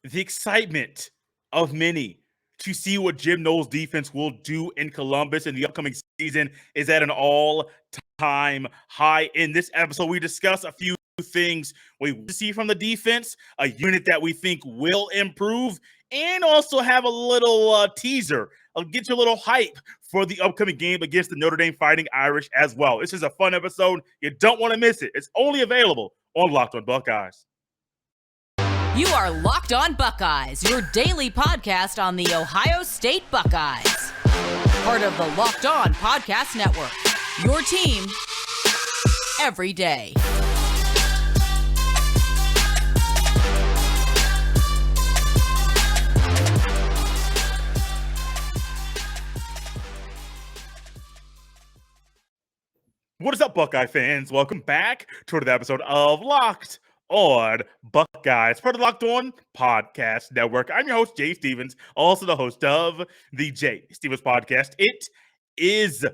the excitement of many to see what Jim Knowles' defense will do in Columbus in the upcoming season is at an all-time high. In this episode, we discuss a few things we see from the defense, a unit that we think will improve, and also have a little teaser. I'll get you a little hype for the upcoming game against the Notre Dame Fighting Irish as well. This is a fun episode. You don't want to miss it. It's only available on Locked on Buckeyes. You are Locked on Buckeyes, your daily podcast on the Ohio State Buckeyes. Part of the Locked on Podcast Network, your team every day. What is up, Buckeye fans? Welcome back to another episode of Locked on Buckeyes, part of the Locked on Podcast Network. I'm your host, Jay Stevens, also the host of the Jay Stevens Podcast. It is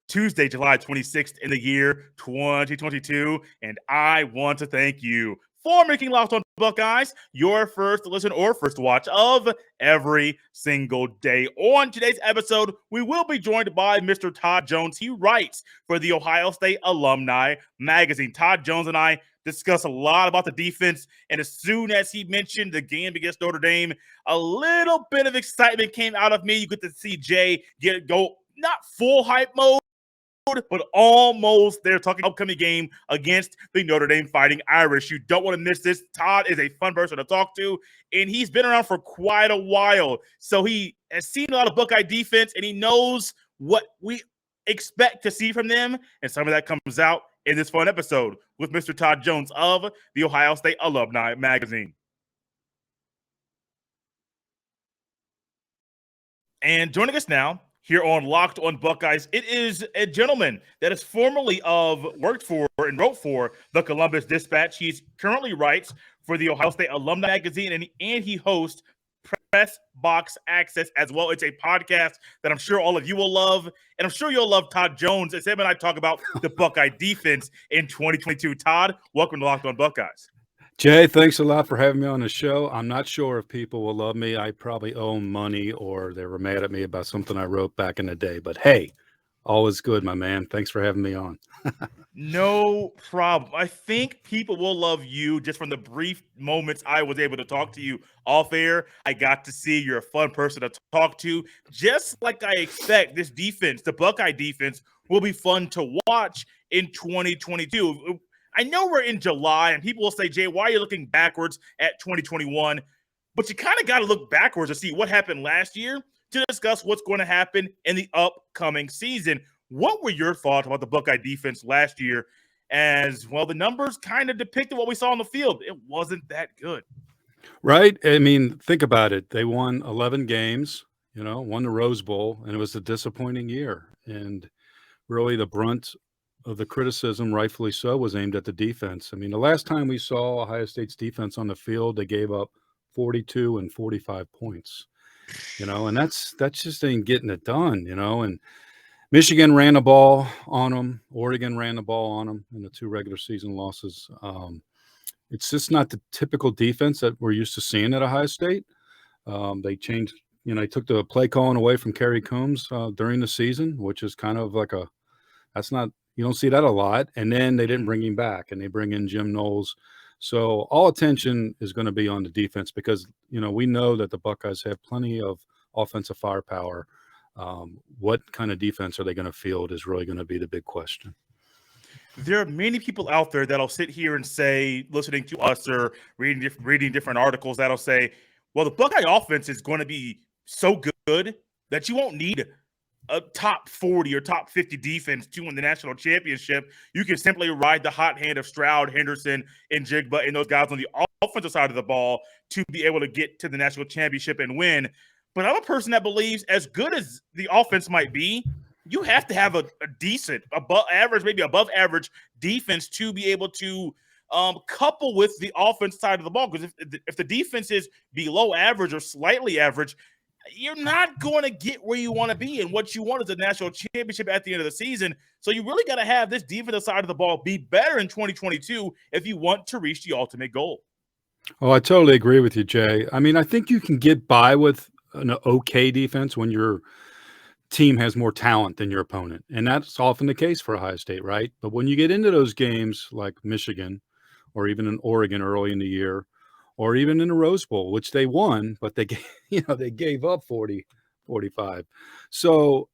Tuesday, July 26th in the year 2022, and I want to thank you for making Locked on Buckeyes your first listen or first watch of every single day. On today's episode, we will be joined by Mr. Todd Jones. He writes for the Ohio State Alumni Magazine. Todd Jones and I discuss a lot about the defense, and as soon as he mentioned the game against Notre Dame, a little bit of excitement came out of me. You get to see Jay go not full hype mode, but almost there, talking upcoming game against the Notre Dame Fighting Irish. You don't want to miss this. Todd is a fun person to talk to, and he's been around for quite a while. So he has seen a lot of Buckeye defense, and he knows what we expect to see from them, and some of that comes out in this fun episode with Mr. Todd Jones of the Ohio State Alumni Magazine. And joining us now, here on Locked on Buckeyes, it is a gentleman that is formerly worked for and wrote for the Columbus Dispatch. He currently writes for the Ohio State Alumni Magazine, and he hosts Press Box Access as well. It's a podcast that I'm sure all of you will love, and I'm sure you'll love Todd Jones as him and I talk about the Buckeye defense in 2022. Todd, welcome to Locked on Buckeyes. Jay, thanks a lot for having me on the show. I'm not sure if people will love me. I probably owe money or they were mad at me about something I wrote back in the day. But hey, all is good, my man. Thanks for having me on. No problem. I think people will love you just from the brief moments I was able to talk to you off air. I got to see you're a fun person to talk to. Just like I expect, this defense, the Buckeye defense, will be fun to watch in 2022. I know we're in July, and people will say, Jay, why are you looking backwards at 2021? But you kind of got to look backwards to see what happened last year to discuss what's going to happen in the upcoming season. What were your thoughts about the Buckeye defense last year? As well, the numbers kind of depicted what we saw on the field. It wasn't that good. Right? I mean, think about it. They won 11 games, won the Rose Bowl, and it was a disappointing year. And really the brunt of the criticism, rightfully so, was aimed at the defense. I mean, the last time we saw Ohio State's defense on the field, they gave up 42 and 45 points, and that's just ain't getting it done, and Michigan ran the ball on them. Oregon ran the ball on them in the two regular season losses. It's just not the typical defense that we're used to seeing at Ohio State. They changed, they took the play calling away from Kerry Coombs during the season, which is kind of like you don't see that a lot. And then they didn't bring him back, and they bring in Jim Knowles. So all attention is going to be on the defense because, we know that the Buckeyes have plenty of offensive firepower. What kind of defense are they going to field is really going to be the big question. There are many people out there that'll sit here and say, listening to us or reading different articles, that'll say, well, the Buckeye offense is going to be so good that you won't need a top 40 or top 50 defense to win the national championship. You can simply ride the hot hand of Stroud, Henderson, and Jigba and those guys on the offensive side of the ball to be able to get to the national championship and win. But I'm a person that believes as good as the offense might be, you have to have a decent, above average defense to be able to couple with the offense side of the ball. Because if the defense is below average or slightly average, you're not going to get where you want to be. And what you want is a national championship at the end of the season. So you really got to have this defensive side of the ball be better in 2022 if you want to reach the ultimate goal. Oh, I totally agree with you, Jay. I mean, I think you can get by with an okay defense when your team has more talent than your opponent. And that's often the case for Ohio State, right? But when you get into those games like Michigan or even in Oregon early in the year, or even in the Rose Bowl, which they won, but they they gave up 40-45. So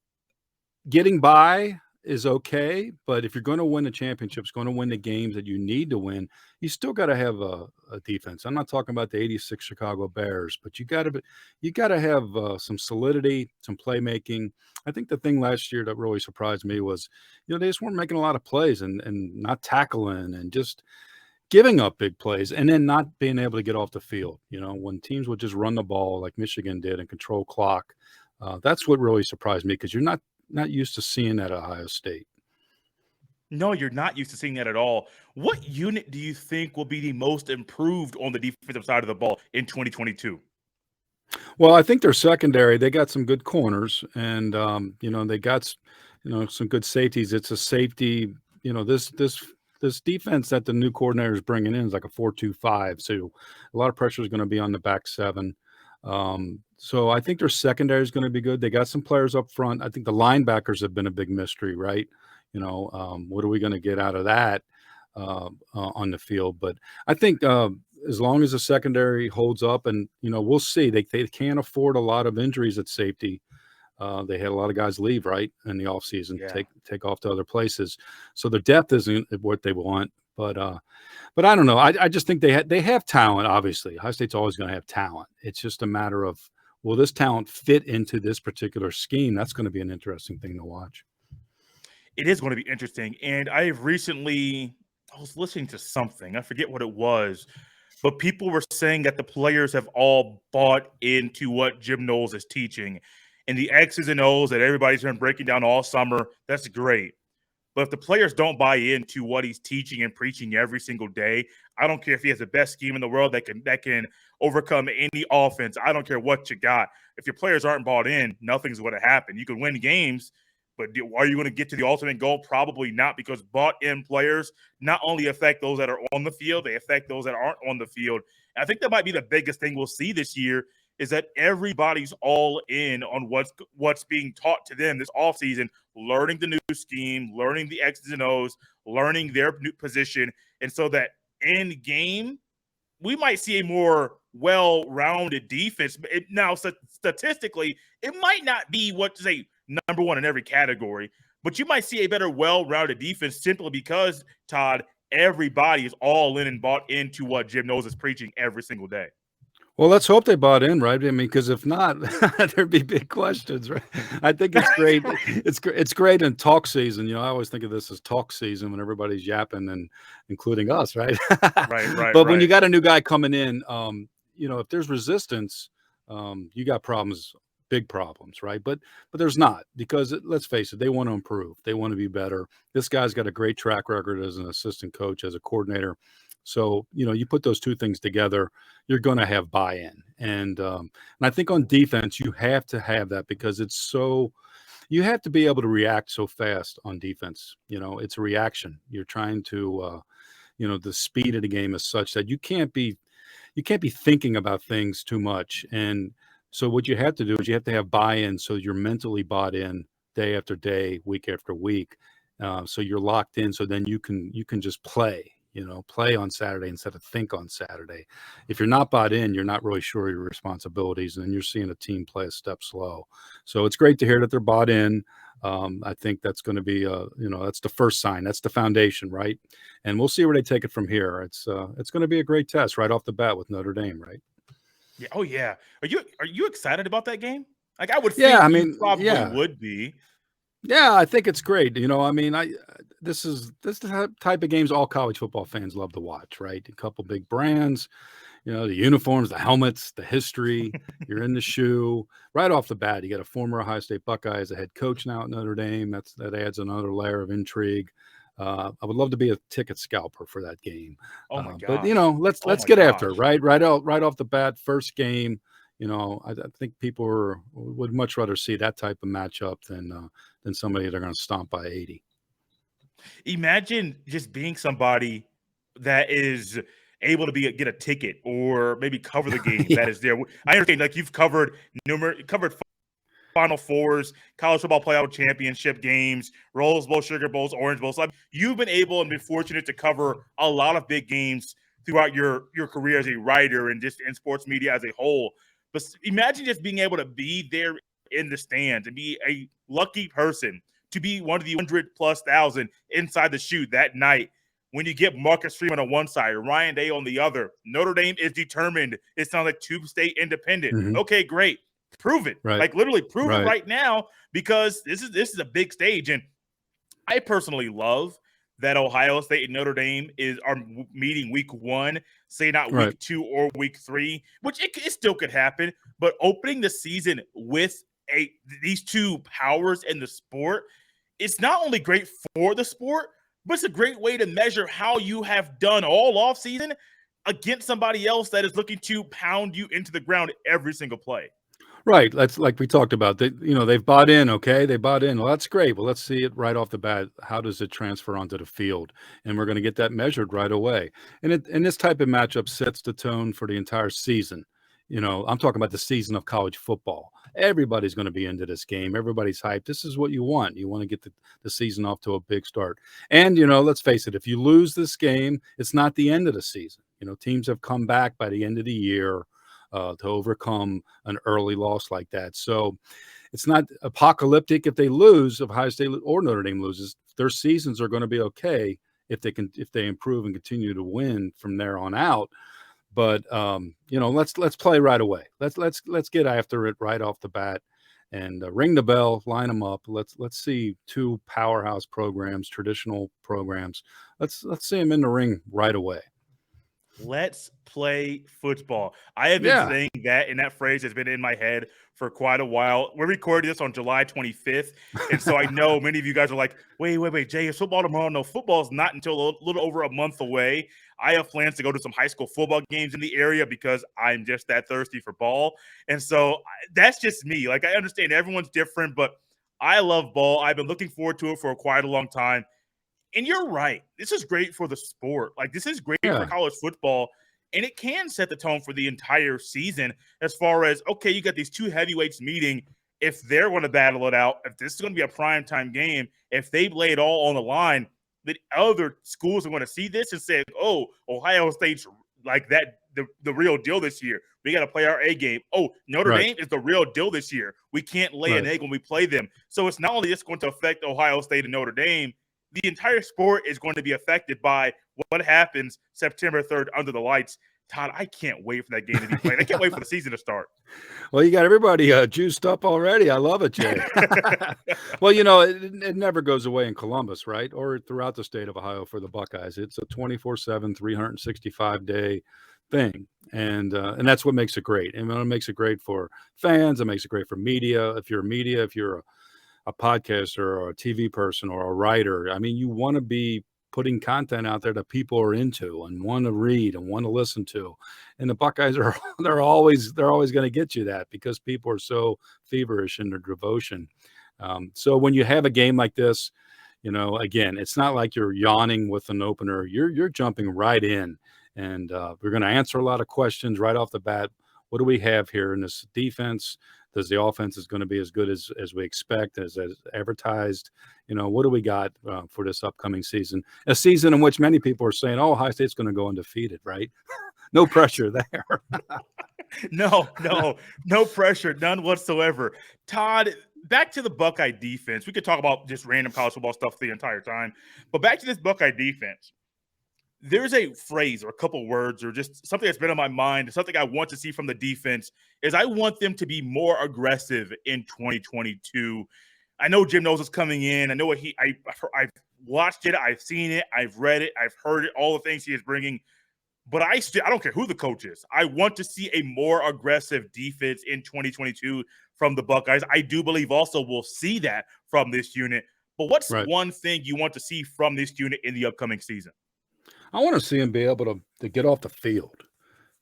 getting by is okay, but if you're going to win the championships, going to win the games that you need to win, you still got to have a defense. I'm not talking about the '86 Chicago Bears, but you got to have some solidity, some playmaking. I think the thing last year that really surprised me was, they just weren't making a lot of plays and not tackling and just giving up big plays and then not being able to get off the field. When teams would just run the ball like Michigan did and control clock, that's what really surprised me because you're not used to seeing that at Ohio State. No, you're not used to seeing that at all. What unit do you think will be the most improved on the defensive side of the ball in 2022? Well, I think their secondary, they got some good corners and, they got, some good safeties. It's a safety, this defense that the new coordinator is bringing in is like a 4-2-5. So a lot of pressure is going to be on the back seven. So I think their secondary is going to be good. They got some players up front. I think the linebackers have been a big mystery, right? What are we going to get out of that on the field? But I think as long as the secondary holds up, and we'll see. They can't afford a lot of injuries at safety. They had a lot of guys leave right in the offseason, take off to other places. So their depth isn't what they want. But I don't know. I just think they have talent. Obviously, Ohio State's always going to have talent. It's just a matter of, will this talent fit into this particular scheme? That's going to be an interesting thing to watch. It is going to be interesting. And I was listening to something. I forget what it was, but people were saying that the players have all bought into what Jim Knowles is teaching. And the X's and O's that everybody's been breaking down all summer, that's great. But if the players don't buy into what he's teaching and preaching every single day, I don't care if he has the best scheme in the world that can overcome any offense. I don't care what you got. If your players aren't bought in, nothing's going to happen. You can win games, but are you going to get to the ultimate goal? Probably not, because bought-in players not only affect those that are on the field, they affect those that aren't on the field. And I think that might be the biggest thing we'll see this year, is that everybody's all in on what's being taught to them this offseason, learning the new scheme, learning the X's and O's, learning their new position. And so that in game, we might see a more well-rounded defense. Now, statistically, it might not be number one in every category, but you might see a better well-rounded defense simply because, Todd, everybody is all in and bought into what Jim Knowles is preaching every single day. Well, let's hope they bought in, right? I mean, because if not, there'd be big questions, right? I think it's great. It's great in talk season. I always think of this as talk season when everybody's yapping, and including us, right? Right. But when you got a new guy coming in, if there's resistance, you got problems, big problems, right? But there's not, because let's face it, they want to improve. They want to be better. This guy's got a great track record as an assistant coach, as a coordinator. So, you put those two things together, you're going to have buy-in. And I think on defense, you have to have that, because you have to be able to react so fast on defense. It's a reaction. You're trying to, the speed of the game is such that you can't be thinking about things too much. And so what you have to do is you have to have buy-in, so you're mentally bought in day after day, week after week. So you're locked in. So then you can just play on Saturday instead of think on Saturday. If you're not bought in, you're not really sure of your responsibilities, and then you're seeing a team play a step slow. So it's great to hear that they're bought in. I think that's going to be, that's the first sign. That's the foundation, right? And we'll see where they take it from here. It's going to be a great test right off the bat with Notre Dame, right? Yeah. Oh yeah. Are you excited about that game? Like, I would think you probably would be. Yeah, I think it's great. This is the type of games all college football fans love to watch, right? A couple big brands, the uniforms, the helmets, the history. You're in the shoe right off the bat. You got a former Ohio State Buckeye as a head coach now at Notre Dame. That adds another layer of intrigue. I would love to be a ticket scalper for that game. Oh my God! But let's get after it, right? Right off the bat, first game. I think people would much rather see that type of matchup than somebody they're going to stomp by 80. Imagine just being somebody that is able to get a ticket or maybe cover the game that is there. I understand, like, you've covered Final Fours, college football playoff championship games, Rose Bowl, Sugar Bowls, Orange Bowls. You've been able and been fortunate to cover a lot of big games throughout your career as a writer and just in sports media as a whole. But imagine just being able to be there in the stands and be a lucky person to be one of the 100,000+ inside the chute that night. When you get Marcus Freeman on one side, Ryan Day on the other, Notre Dame is determined. It sounds like two-state independent. Mhm. Okay, great. Prove it. Right. Like, literally prove Right. it right now, because this is a big stage. And I personally love that Ohio State and Notre Dame are meeting week 1, say not week Right. 2 or week 3, which it still could happen. But opening the season with these two powers in the sport, it's not only great for the sport, but it's a great way to measure how you have done all offseason against somebody else that is looking to pound you into the ground every single play. Right. That's like we talked about. They've bought in. Okay, they bought in. Well, that's great. Well, let's see it right off the bat. How does it transfer onto the field? And we're going to get that measured right away. And this type of matchup sets the tone for the entire season. I'm talking about the season of college football. Everybody's going to be into this game. Everybody's hyped. This is what you want. You want to get the season off to a big start. And, let's face it, if you lose this game, it's not the end of the season. Teams have come back by the end of the year to overcome an early loss like that. So it's not apocalyptic if they lose, if Ohio State or Notre Dame loses. Their seasons are going to be okay if they improve and continue to win from there on out. But let's play right away. Let's get after it right off the bat and ring the bell, line them up. Let's see two powerhouse programs, traditional programs. Let's see them in the ring right away. Let's play football. I have been saying that, and that phrase has been in my head for quite a while. We're recording this on July 25th, and so I know many of you guys are like, wait, Jay, is football tomorrow? No, football is not until a little over a month away. I have plans to go to some high school football games in the area because I'm just that thirsty for ball. And so that's just me. Like, I understand everyone's different, but I love ball. I've been looking forward to it for quite a long time. And you're right. This is great for the sport. Like, this is great for college football. And it can set the tone for the entire season as far as, okay, you got these two heavyweights meeting. If they're going to battle it out, if this is going to be a primetime game, if they lay it all on the line, the other schools are going to see this and say, oh, Ohio State's like that, the real deal this year. We got to play our A game. Oh, Notre Dame is the real deal this year. We can't lay an egg when we play them. So it's not only just going to affect Ohio State and Notre Dame, the entire sport is going to be affected by what happens September 3rd under the lights. Todd, I can't wait for that game to be played. I can't wait for the season to start. Well, you got everybody juiced up already. I love it, Jay. Well, it never goes away in Columbus, right? Or throughout the state of Ohio for the Buckeyes. It's a 24/7, 365-day thing. And that's what makes it great. And it makes it great for fans. It makes it great for media. If you're a podcaster or a TV person or a writer, I mean, you want to be putting content out there that people are into and want to read and want to listen to. And the Buckeyes they're always going to get you that because people are so feverish in their devotion. So when you have a game like this, again, it's not like you're yawning with an opener. You're jumping right in, and we're going to answer a lot of questions right off the bat. What do we have here in this defense? Does the offense is going to be as good as we expect, as advertised? What do we got for this upcoming season? A season in which many people are saying, oh, Ohio State's going to go undefeated, right? No pressure there. No pressure, none whatsoever. Todd, back to the Buckeye defense. We could talk about just random college football stuff the entire time, but back to this Buckeye defense. There's a phrase or a couple words or just something that's been on my mind, something I want to see from the defense is I want them to be more aggressive in 2022. I know Jim Knowles is coming in. I know what I've watched it. I've seen it. I've read it. I've heard it, all the things he is bringing. But I don't care who the coach is. I want to see a more aggressive defense in 2022 from the Buckeyes. I do believe also we'll see that from this unit. But what's one thing you want to see from this unit in the upcoming season? I want to see him be able to get off the field.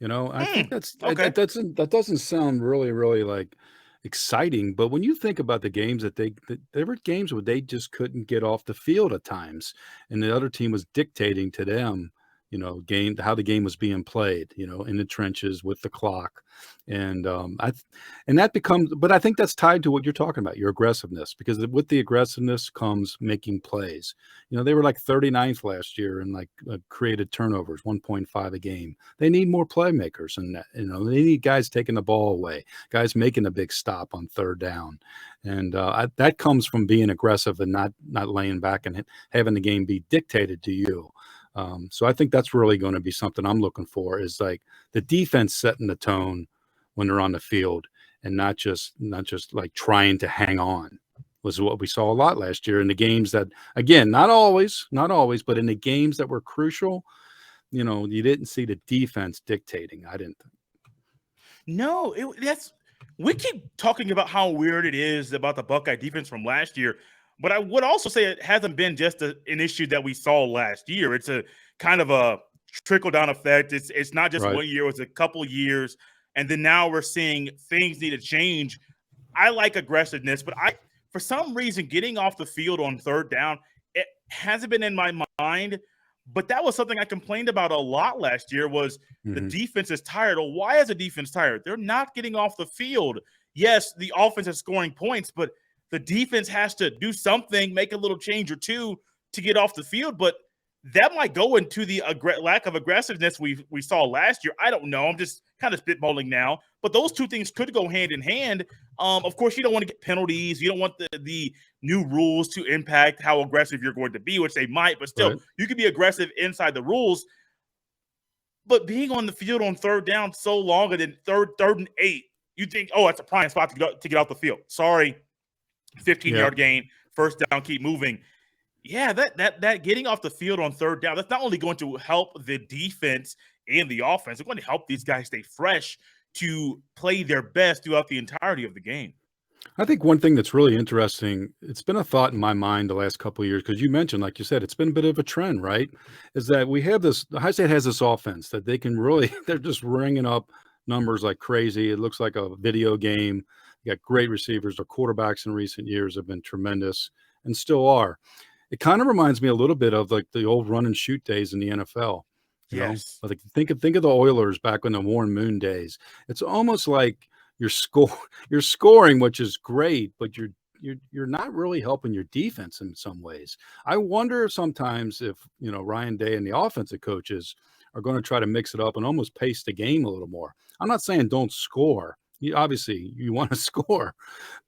I think that doesn't sound really, really like exciting. But when you think about the games there were games where they just couldn't get off the field at times, and the other team was dictating to them how the game was being played, in the trenches with the clock. And that becomes, but I think that's tied to what you're talking about, your aggressiveness, because with the aggressiveness comes making plays. They were like 39th last year in like created turnovers, 1.5 a game. They need more playmakers, and they need guys taking the ball away, guys making a big stop on third down. And that comes from being aggressive and not laying back and having the game be dictated to you. So I think that's really going to be something I'm looking for, is like the defense setting the tone when they're on the field, and not just like trying to hang on, was what we saw a lot last year in the games that, again, not always, but in the games that were crucial, you didn't see the defense dictating. I didn't think. No, we keep talking about how weird it is about the Buckeye defense from last year. But I would also say it hasn't been just an issue that we saw last year. It's a kind of a trickle-down effect. It's not just Right. 1 year. It's a couple years. And then now we're seeing things need to change. I like aggressiveness, but for some reason, getting off the field on third down, it hasn't been in my mind. But that was something I complained about a lot last year, was the defense is tired. Well, why is the defense tired? They're not getting off the field. Yes, the offense is scoring points, but the defense has to do something, make a little change or two to get off the field. But that might go into the lack of aggressiveness we saw last year. I don't know. I'm just kind of spitballing now. But those two things could go hand in hand. Of course, you don't want to get penalties. You don't want the new rules to impact how aggressive you're going to be, which they might. But still, You can be aggressive inside the rules. But being on the field on third down so long, and then third and 8, you think, oh, that's a prime spot to get off the field. Sorry. 15-yard gain, first down, keep moving. Yeah, that getting off the field on third down, that's not only going to help the defense and the offense, it's going to help these guys stay fresh to play their best throughout the entirety of the game. I think one thing that's really interesting, it's been a thought in my mind the last couple of years, because you mentioned, like you said, it's been a bit of a trend, right? Is that we have Ohio State has this offense that they can really, they're just ringing up numbers like crazy. It looks like a video game. You got great receivers. Their quarterbacks in recent years have been tremendous and still are. It kind of reminds me a little bit of like the old run and shoot days in the NFL. Yes. Like think of the Oilers back in the Warren Moon days. It's almost like you're scoring, which is great, but you're not really helping your defense in some ways. I wonder sometimes if, Ryan Day and the offensive coaches are going to try to mix it up and almost pace the game a little more. I'm not saying don't score. Obviously, you want to score,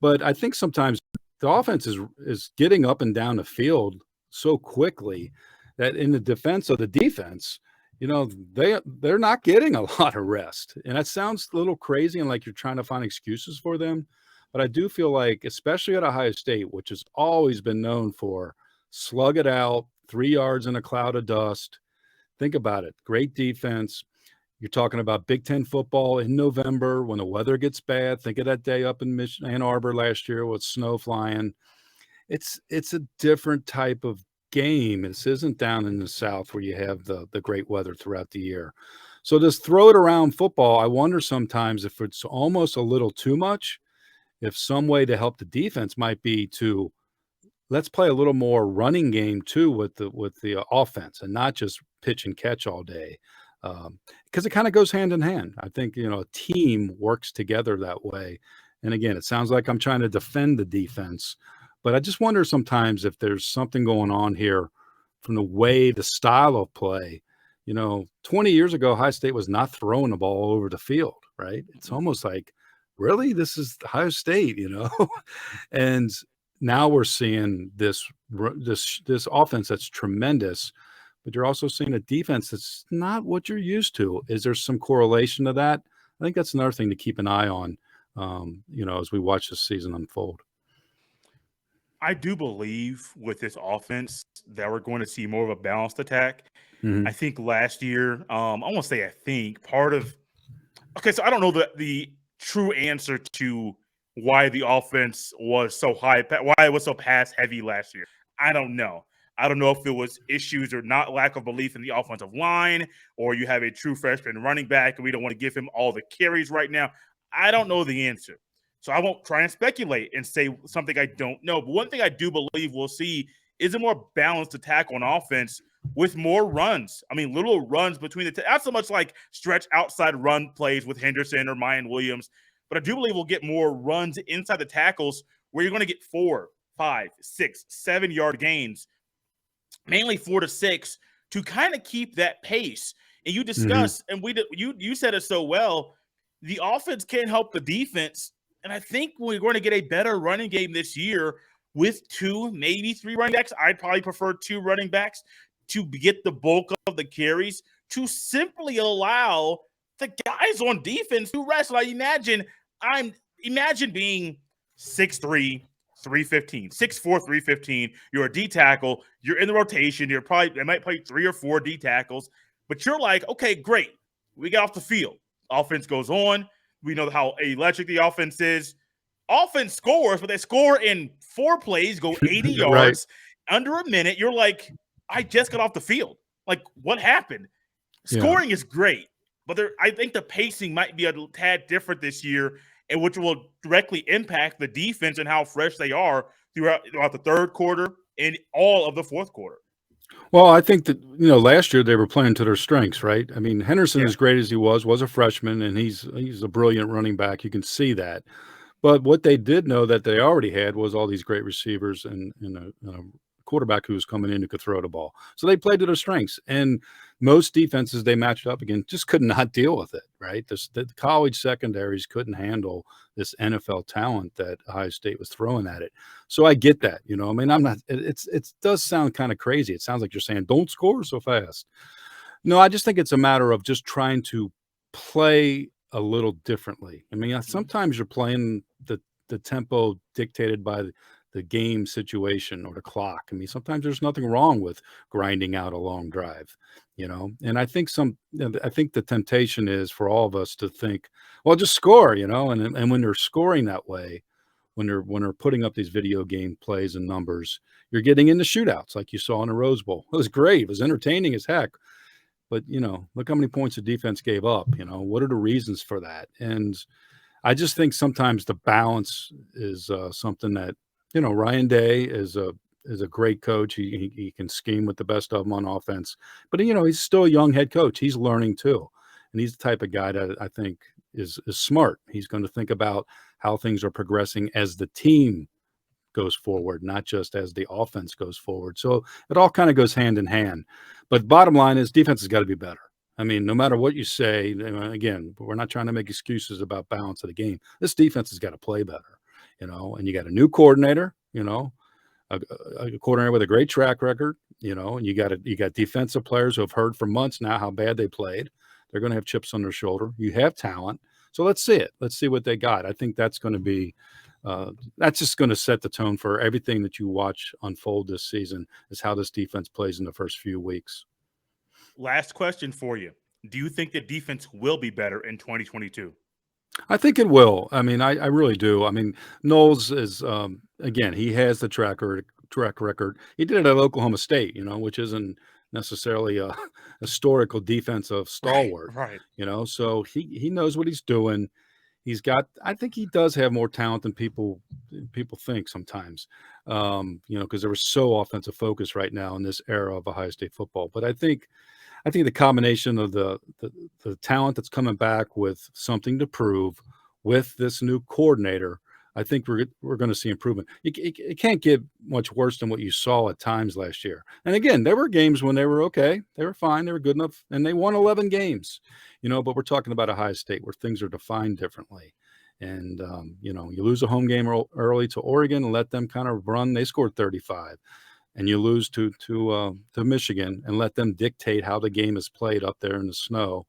but I think sometimes the offense is getting up and down the field so quickly that in the defense of the defense, they're not getting a lot of rest. And that sounds a little crazy and like you're trying to find excuses for them. But I do feel like, especially at Ohio State, which has always been known for slug it out, 3 yards in a cloud of dust. Think about it. Great defense. You're talking about Big Ten football in November when the weather gets bad. Think of that day up in Ann Arbor last year with snow flying. It's a different type of game. This isn't down in the South where you have the great weather throughout the year. So this throw it around football, I wonder sometimes if it's almost a little too much, if some way to help the defense might be to let's play a little more running game too with the offense and not just pitch and catch all day. Because it kind of goes hand in hand. I think, a team works together that way. And again, it sounds like I'm trying to defend the defense, but I just wonder sometimes if there's something going on here from the style of play. 20 years ago, Ohio State was not throwing the ball all over the field, right? It's almost like, really, this is Ohio State, and now we're seeing this offense that's tremendous. But you're also seeing a defense that's not what you're used to. Is there some correlation to that? I think that's another thing to keep an eye on, as we watch this season unfold. I do believe with this offense that we're going to see more of a balanced attack. Mm-hmm. I think last year, I won't say I think, part of – okay, so I don't know the true answer to why the offense was so high, why it was so pass-heavy last year. I don't know. I don't know if it was issues or not lack of belief in the offensive line, or you have a true freshman running back and we don't want to give him all the carries right now. I don't know the answer. So I won't try and speculate and say something I don't know. But one thing I do believe we'll see is a more balanced attack on offense with more runs. I mean, little runs between not so much like stretch outside run plays with Henderson or Mayan Williams, but I do believe we'll get more runs inside the tackles where you're going to get 4, 5, 6, 7-yard gains, mainly 4 to 6, to kind of keep that pace. And you discussed, and you said it so well, the offense can't help the defense. And I think we're going to get a better running game this year with 2, maybe 3 running backs. I'd probably prefer 2 running backs to get the bulk of the carries, to simply allow the guys on defense to rest. Like imagine being 6'3", 315, 6'4", 315. You're a D tackle. You're in the rotation. They might play 3 or 4 D tackles, but you're like, okay, great. We got off the field. Offense goes on. We know how electric the offense is. Offense scores, but they score in 4 plays, go 80 yards, under a minute. You're like, I just got off the field. Like, what happened? Scoring is great, but I think the pacing might be a tad different this year, and which will directly impact the defense and how fresh they are throughout the third quarter and all of the fourth quarter. Well, I think that, last year they were playing to their strengths, right? I mean, Henderson, as great as he was a freshman, and he's a brilliant running back. You can see that. But what they did know that they already had was all these great receivers and a quarterback who was coming in who could throw the ball. So they played to their strengths. And most defenses they matched up against just could not deal with it, right? The college secondaries couldn't handle this NFL talent that Ohio State was throwing at it. So I get that, I mean, it does sound kind of crazy. It sounds like you're saying, don't score so fast. No, I just think it's a matter of just trying to play a little differently. I mean, sometimes you're playing the tempo dictated by the game situation or the clock. I mean, sometimes there's nothing wrong with grinding out a long drive, and I think the temptation is for all of us to think, well, just score, and when they're scoring that way, when they're putting up these video game plays and numbers, you're getting into shootouts like you saw in the Rose Bowl. It was great. It was entertaining as heck. But, look how many points the defense gave up. What are the reasons for that? And I just think sometimes the balance is something that, Ryan Day is a great coach. He can scheme with the best of them on offense. But, he's still a young head coach. He's learning too. And he's the type of guy that I think is smart. He's going to think about how things are progressing as the team goes forward, not just as the offense goes forward. So it all kind of goes hand in hand. But bottom line is defense has got to be better. I mean, no matter what you say, again, we're not trying to make excuses about balance of the game. This defense has got to play better, and you got a new coordinator, a coordinator with a great track record, and you got defensive players who have heard for months now how bad they played. They're going to have chips on their shoulder. You have talent. So let's see it. Let's see what they got. I think that's going to be that's just going to set the tone for everything that you watch unfold this season, is how this defense plays in the first few weeks. Last question for you. Do you think the defense will be better in 2022? I think it will. I mean, I really do. I mean, Knowles is, again, he has the track record. He did it at Oklahoma State, which isn't necessarily a historical defensive stalwart, right. So he knows what he's doing. I think he does have more talent than people think sometimes, because there was so offensive focus right now in this era of Ohio State football. But I think the combination of the talent that's coming back with something to prove with this new coordinator, I think we're going to see improvement. It can't get much worse than what you saw at times last year. And again, there were games when they were okay, they were fine, they were good enough, and they won 11 games. But we're talking about Ohio State where things are defined differently. And you lose a home game early to Oregon and let them kind of run. They scored 35. And you lose to Michigan and let them dictate how the game is played up there in the snow.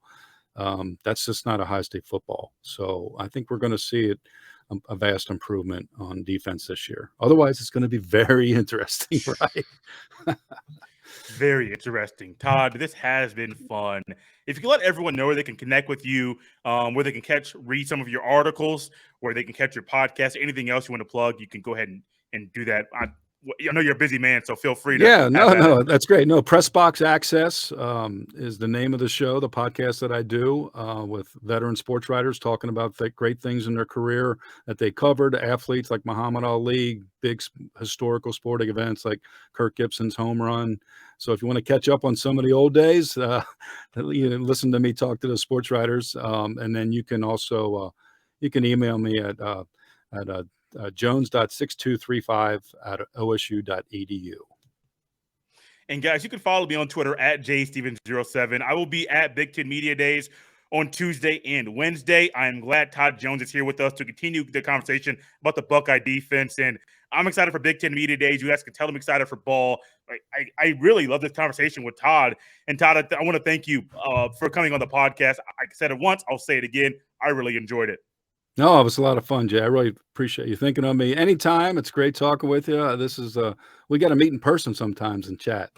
That's just not Ohio State football. So I think we're going to see a vast improvement on defense this year. Otherwise, it's going to be very interesting, right? Very interesting. Todd, this has been fun. If you can let everyone know where they can connect with you, where they can read some of your articles, where they can catch your podcast, anything else you want to plug, you can go ahead and do that. I know you're a busy man, so feel free to. Yeah, have no, that no, in. that's great. No, Press Box Access is the name of the show, the podcast that I do with veteran sports writers talking about great things in their career that they covered, athletes like Muhammad Ali, big historical sporting events like Kirk Gibson's home run. So if you want to catch up on some of the old days, listen to me talk to the sports writers, and then you can also you can email me at jones.6235@osu.edu. And guys, you can follow me on Twitter at jstevens07. I will be at Big Ten Media Days on Tuesday and Wednesday. I'm glad Todd Jones is here with us to continue the conversation about the Buckeye defense. And I'm excited for Big Ten Media Days. You guys can tell I'm excited for ball. I really love this conversation with Todd. And Todd, I want to thank you for coming on the podcast. I said it once, I'll say it again. I really enjoyed it. No, it was a lot of fun, Jay. I really appreciate you thinking of me. Anytime. It's great talking with you. We got to meet in person sometimes and chat.